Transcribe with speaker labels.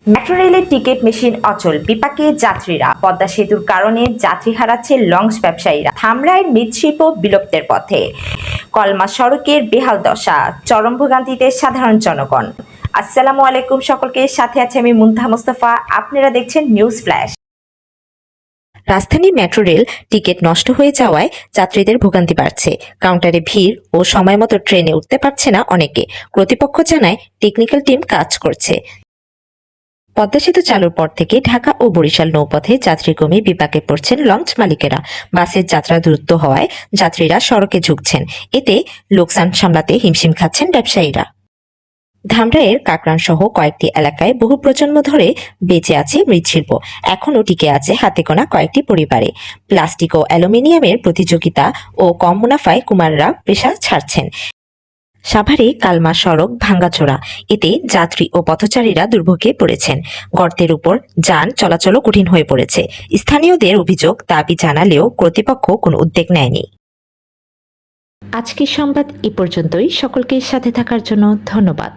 Speaker 1: Metro রেলের ticket machine অচল, বিপাকে যাত্রীরা। পদ্মা সেতুর কারণে যাত্রী হারাচ্ছে লঞ্চ ব্যবসায়ীরা। ধামরাইয়ের মৃৎশিল্প বিলুপ্তের পথে। কলমা সড়কের বেহাল দশা, চরম ভোগান্তিতে সাধারণ জনগণ। আসসালামু আলাইকুম সকলকে, সাথে আছে আমি মুনতাহা মোস্তফা। আপনারা দেখছেন নিউজ ফ্ল্যাশ। রাজধানী মেট্রো রেল টিকিট নষ্ট হয়ে যাওয়ায় যাত্রীদের ভোগান্তি বাড়ছে। কাউন্টারে ভিড় ও সময় মতো ট্রেনে উঠতে পারছে না অনেকে। কর্তৃপক্ষ জানায় টেকনিক্যাল টিম কাজ করছে। পদ্মা সেতু চালুর পর থেকে ঢাকা ও বরিশাল নৌপথে যাত্রী কমে বিপাকে পড়ছেন লঞ্চ মালিকেরা। বাসের যাত্রা দ্রুত হওয়ায় যাত্রীরা সড়কে ঝুঁকছেন। এতে লোকসান সামলাতে হিমশিম খাচ্ছেন ব্যবসায়ীরা। ধামরাইয়ের কাকরান সহ কয়েকটি এলাকায় বহু প্রজন্ম ধরে বেঁচে আছে মৃৎশিল্প। এখনও টিকে আছে হাতে গোনা কয়েকটি পরিবারে। প্লাস্টিক ও অ্যালুমিনিয়ামের প্রতিযোগিতা ও কম মুনাফায় কুমাররা পেশা ছাড়ছেন। সাভারে কালমা সড়ক ভাঙ্গাচোরা, এতে যাত্রী ও পথচারীরা দুর্ভোগে পড়েছেন। গর্তের উপর যান চলাচলও কঠিন হয়ে পড়েছে। স্থানীয়দের অভিযোগ, দাবি জানালেও কর্তৃপক্ষ কোনো উদ্যোগ নেয়নি। আজকের সংবাদ এ পর্যন্তই। সকলকে সাথে থাকার জন্য ধন্যবাদ।